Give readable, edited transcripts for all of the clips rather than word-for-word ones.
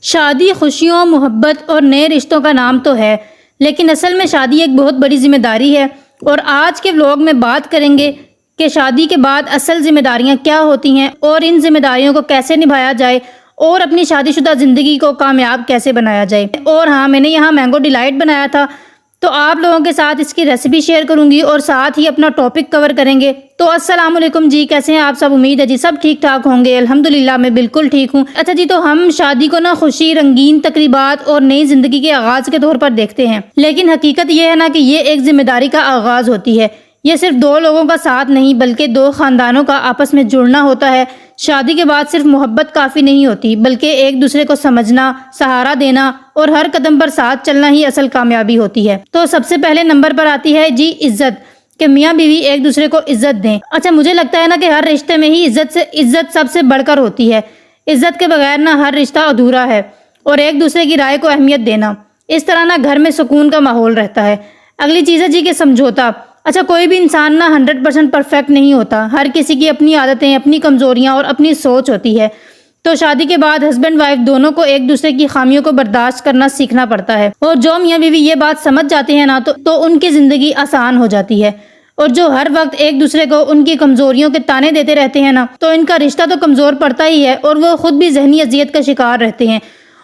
शादी खुशियों, मोहब्बत और नए रिश्तों का नाम तो है, लेकिन असल में शादी एक बहुत बड़ी जिम्मेदारी है। और आज के व्लॉग में बात करेंगे कि शादी के बाद असल जिम्मेदारियां क्या होती हैं और इन जिम्मेदारियों को कैसे निभाया जाए और अपनी शादीशुदा ज़िंदगी को कामयाब कैसे बनाया जाए। और हाँ, मैंने यहाँ मैंगो डिलाइट बनाया था, तो आप लोगों के साथ इसकी रेसिपी शेयर करूंगी और साथ ही अपना टॉपिक कवर करेंगे। तो अस्सलाम वालेकुम जी, कैसे हैं आप सब? उम्मीद है जी सब ठीक ठाक होंगे। अल्हम्दुलिल्लाह मैं बिल्कुल ठीक हूँ। अच्छा जी, तो हम शादी को ना खुशी, रंगीन तकरीबात और नई जिंदगी के आगाज के तौर पर देखते हैं, लेकिन हकीकत ये है ना कि ये एक जिम्मेदारी का आगाज होती है। ये सिर्फ दो लोगों का साथ नहीं बल्कि दो खानदानों का आपस में जुड़ना होता है। शादी के बाद सिर्फ मोहब्बत काफ़ी नहीं होती, बल्कि एक दूसरे को समझना, सहारा देना और हर कदम पर साथ चलना ही असल कामयाबी होती है। तो सबसे पहले नंबर पर आती है जी इज्जत, कि मियाँ बीवी एक दूसरे को इज्जत दें। अच्छा, मुझे लगता है ना कि हर रिश्ते में ही इज्जत सबसे बढ़कर होती है। इज्जत के बगैर ना हर रिश्ता अधूरा है। और एक दूसरे की राय को अहमियत देना, इस तरह ना घर में सुकून का माहौल रहता है। अगली चीज़ है जी कि समझौता। अच्छा, कोई भी इंसान ना 100% परफेक्ट नहीं होता। हर किसी की अपनी आदतें, अपनी कमजोरियां और अपनी सोच होती है। तो शादी के बाद हस्बैंड वाइफ दोनों को एक दूसरे की खामियों को बर्दाश्त करना सीखना पड़ता है। और जो मियाँ बीवी ये बात समझ जाते हैं ना तो उनकी जिंदगी आसान हो जाती है। और जो हर वक्त एक दूसरे को उनकी कमजोरियों के ताने देते रहते हैं ना, तो इनका रिश्ता तो कमजोर पड़ता ही है और वो खुद भी जहनी अजियत का शिकार रहते हैं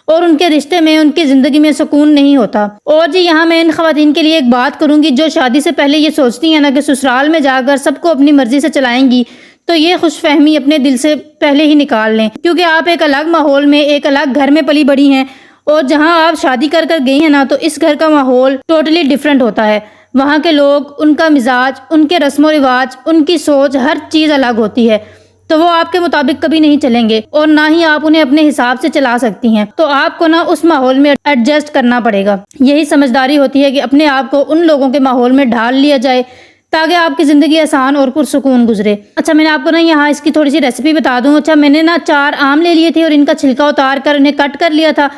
और उनके रिश्ते में, उनकी ज़िंदगी में सुकून नहीं होता। और जी यहाँ मैं इन ख़वातीन के लिए एक बात करूँगी जो शादी से पहले ये सोचती हैं ना कि ससुराल में जाकर सबको अपनी मर्ज़ी से चलाएंगी, तो ये खुशफहमी अपने दिल से पहले ही निकाल लें, क्योंकि आप एक अलग माहौल में, एक अलग घर में पली बड़ी हैं। और जहाँ आप शादी कर गई हैं ना, तो इस घर का माहौल टोटली डिफरेंट होता है। वहाँ के लोग, उनका मिजाज, उनके रस्म रिवाज, उनकी सोच, हर चीज़ अलग होती है। तो वो आपके मुताबिक कभी नहीं चलेंगे और ना ही आप उन्हें अपने हिसाब से चला सकती हैं। तो आपको ना उस माहौल में एडजस्ट करना पड़ेगा। यही समझदारी होती है कि अपने आप को उन लोगों के माहौल में ढाल लिया जाए ताकि आपकी ज़िंदगी आसान और पुरसुकून गुजरे। अच्छा, मैंने आपको ना यहाँ इसकी थोड़ी सी रेसिपी बता दूँ। अच्छा, मैंने ना 4 आम ले लिए थे और इनका छिलका उतार कर उन्हें कट कर लिया था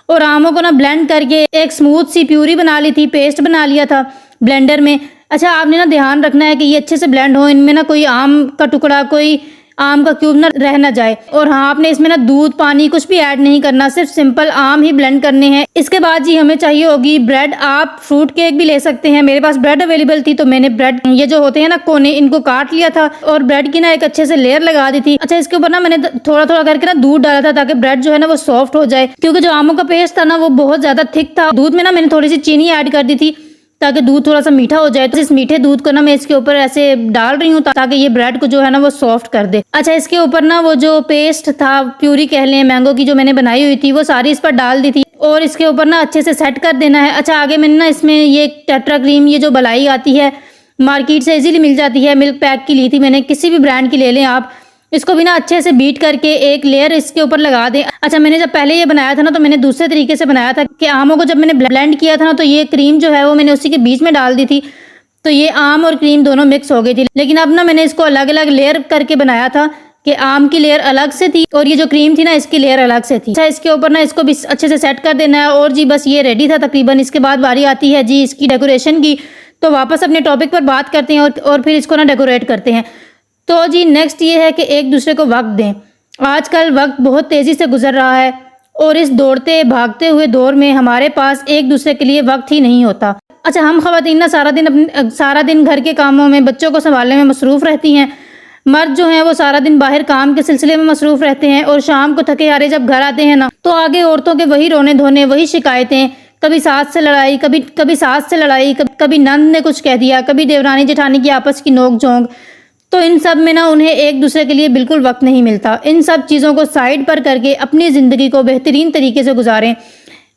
और आमों को ना ब्लेंड करके एक स्मूथ सी प्यूरी बना ली थी, पेस्ट बना लिया था ब्लेंडर में। अच्छा, आपने ना ध्यान रखना है कि ये अच्छे से ब्लेंड हो, इनमें ना कोई आम का टुकड़ा, कोई आम का क्यूब ना रह ना जाए। और हाँ, आपने इसमें ना दूध, पानी कुछ भी ऐड नहीं करना, सिर्फ सिंपल आम ही ब्लेंड करने हैं। इसके बाद जी हमें चाहिए होगी ब्रेड। आप फ्रूट केक भी ले सकते हैं। मेरे पास ब्रेड अवेलेबल थी तो मैंने ब्रेड, ये जो होते हैं ना कोने, इनको काट लिया था और ब्रेड की ना एक अच्छे से लेयर लगा दी थी। अच्छा, इसके ऊपर ना मैंने थोड़ा थोड़ा करके ना दूध डाला था ताकि ब्रेड जो है ना वो सॉफ्ट हो जाए, क्योंकि जो आमों का पेस्ट था ना वो बहुत ज्यादा थिक था। दूध में ना मैंने थोड़ी सी चीनी ऐड कर दी थी ताकि दूध थोड़ा सा मीठा हो जाए। तो इस मीठे दूध को ना मैं इसके ऊपर ऐसे डाल रही हूँ ताकि ये ब्रेड को जो है ना वो सॉफ्ट कर दे। अच्छा, इसके ऊपर ना वो जो पेस्ट था, प्यूरी कह लें, मैंगो की जो मैंने बनाई हुई थी, वो सारी इस पर डाल दी थी और इसके ऊपर ना अच्छे से सेट कर देना है। अच्छा, आगे मैंने ना इसमें ये टेट्रा क्रीम, ये जो मलाई आती है मार्केट से इजीली मिल जाती है, मिल्क पैक की ली थी मैंने, किसी भी ब्रांड की ले लें आप। इसको भी ना अच्छे से बीट करके एक लेयर इसके ऊपर लगा दें। अच्छा, मैंने जब पहले ये बनाया था ना तो मैंने दूसरे तरीके से बनाया था कि आमों को जब मैंने ब्लेंड किया था ना तो ये क्रीम जो है वो मैंने उसी के बीच में डाल दी थी, तो ये आम और क्रीम दोनों मिक्स हो गई थी। लेकिन अब ना मैंने इसको अलग अलग लेयर करके बनाया था कि आम की लेयर अलग से थी और ये जो क्रीम थी ना इसकी लेयर अलग से थी। अच्छा, इसके ऊपर ना इसको भी अच्छे से सेट कर देना है और जी बस ये रेडी था तकरीबन। इसके बाद बारी आती है जी इसकी डेकोरेशन की। तो वापस अपने टॉपिक पर बात करते हैं और फिर इसको ना डेकोरेट करते हैं। तो जी नेक्स्ट ये है कि एक दूसरे को वक्त दें। आजकल वक्त बहुत तेज़ी से गुजर रहा है और इस दौड़ते भागते हुए दौर में हमारे पास एक दूसरे के लिए वक्त ही नहीं होता। अच्छा, हम ख़वातीन ना सारा दिन घर के कामों में, बच्चों को संभालने में मसरूफ़ रहती हैं। मर्द जो हैं वो सारा दिन बाहर काम के सिलसिले में मसरूफ़ रहते हैं और शाम को थके हारे जब घर आते हैं ना तो आगे औरतों के वही रोने धोने, वही शिकायतें, कभी सास से लड़ाई, कभी सास से लड़ाई, कभी नंद ने कुछ कह दिया, कभी देवरानी जेठानी की आपस की नोक झोंक। तो इन सब में ना उन्हें एक दूसरे के लिए बिल्कुल वक्त नहीं मिलता। इन सब चीज़ों को साइड पर करके अपनी ज़िंदगी को बेहतरीन तरीके से गुजारें।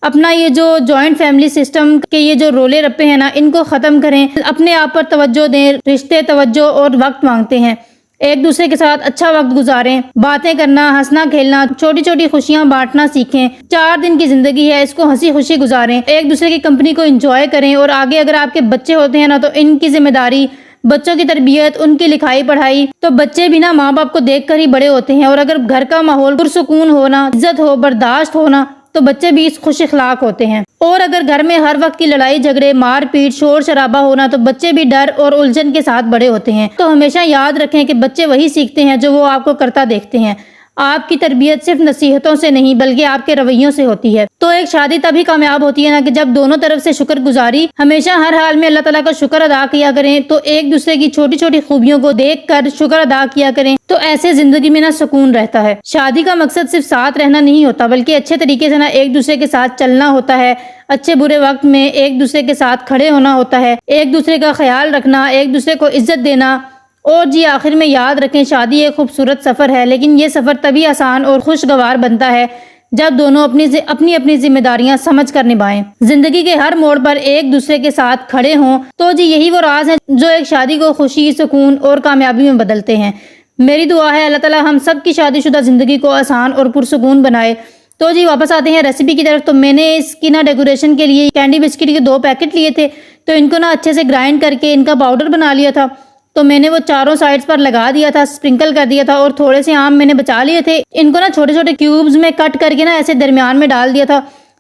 अपना ये जो जॉइंट फैमिली सिस्टम के ये जो रोले रप्पे हैं ना, इनको ख़त्म करें। अपने आप पर तवज्जो दें। रिश्ते तवज्जो और वक्त मांगते हैं। एक दूसरे के साथ अच्छा वक्त गुजारें। बातें करना, हंसना खेलना, छोटी छोटी खुशियाँ बांटना सीखें। 4 दिन की ज़िंदगी है, इसको हंसी खुशी गुजारें। एक दूसरे की कंपनी को इंजॉय करें। और आगे अगर आपके बच्चे होते हैं ना तो इनकी जिम्मेदारी, बच्चों की तरबियत, उनकी लिखाई पढ़ाई, तो बच्चे भी ना माँ बाप को देखकर ही बड़े होते हैं। और अगर घर का माहौल पुरसुकून होना, इज्जत हो, बर्दाश्त होना, तो बच्चे भी खुश इखलाक होते हैं। और अगर घर में हर वक्त की लड़ाई झगड़े, मारपीट, शोर शराबा होना, तो बच्चे भी डर और उलझन के साथ बड़े होते हैं। तो हमेशा याद रखें कि बच्चे वही सीखते हैं जो वो आपको करता देखते हैं। आपकी तरबियत सिर्फ नसीहतों से नहीं बल्कि आपके रवैयों से होती है। तो एक शादी तभी कामयाब होती है ना कि जब दोनों तरफ से शुक्रगुजारी, हमेशा हर हाल में अल्लाह ताला का शुक्र अदा किया करें। तो एक दूसरे की छोटी छोटी खूबियों को देख कर शुक्र अदा किया करें, तो ऐसे जिंदगी में ना सुकून रहता है। शादी का मकसद सिर्फ साथ रहना नहीं होता बल्कि अच्छे तरीके से ना एक दूसरे के साथ चलना होता है। अच्छे बुरे वक्त में एक दूसरे के साथ खड़े होना होता है, एक दूसरे का ख्याल रखना, एक दूसरे को इज्जत देना। और जी आखिर में याद रखें, शादी एक खूबसूरत सफ़र है, लेकिन ये सफ़र तभी आसान और खुशगवार बनता है जब दोनों अपनी अपनी जिम्मेदारियां समझ कर निभाएं। जिंदगी के हर मोड़ पर एक दूसरे के साथ खड़े हों। तो जी यही वो राज है जो एक शादी को खुशी, सुकून और कामयाबी में बदलते हैं। मेरी दुआ है अल्लाह ताला हम सब की शादीशुदा ज़िंदगी को आसान और पुरसुकून बनाए। तो जी वापस आते हैं रेसिपी की तरफ। तो मैंने इसकी ना डेकोरेशन के लिए कैंडी बिस्किट के 2 पैकेट लिए थे। तो इनको ना अच्छे से ग्राइंड करके इनका पाउडर बना लिया था। तो मैंने वो चारों साइड्स पर लगा दिया था, स्प्रिंकल कर दिया था। और थोड़े से आम मैंने बचा लिए थे, इनको ना छोटे छोटे क्यूब्स में कट करके ना ऐसे दरमियान में डाल दिया था।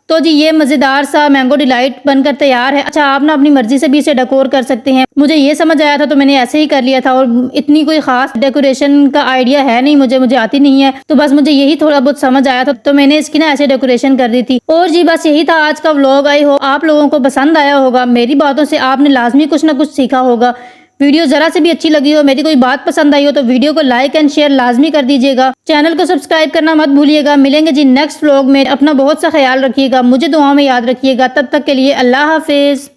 तो जी ये मज़ेदार सा मैंगो डिलाइट बनकर तैयार है। अच्छा, आप ना अपनी मर्जी से भी इसे डेकोर कर सकते हैं। मुझे ये समझ आया था तो मैंने ऐसे ही कर लिया था। और इतनी कोई खास डेकोरेशन का आइडिया है नहीं, मुझे आती नहीं है। तो बस मुझे यही थोड़ा बहुत समझ आया था तो मैंने इसकी ना ऐसे डेकोरेशन कर दी थी। और जी बस यही था आज का व्लॉग। आई हो आप लोगों को पसंद आया होगा। मेरी बातों से आपने लाजमी कुछ ना कुछ सीखा होगा। वीडियो जरा से भी अच्छी लगी हो, मेरी कोई बात पसंद आई हो तो वीडियो को लाइक एंड शेयर लाजमी कर दीजिएगा। चैनल को सब्सक्राइब करना मत भूलिएगा। मिलेंगे जी नेक्स्ट व्लॉग में। अपना बहुत सा ख्याल रखिएगा, मुझे दुआ में याद रखिएगा। तब तक के लिए अल्लाह हाफिज।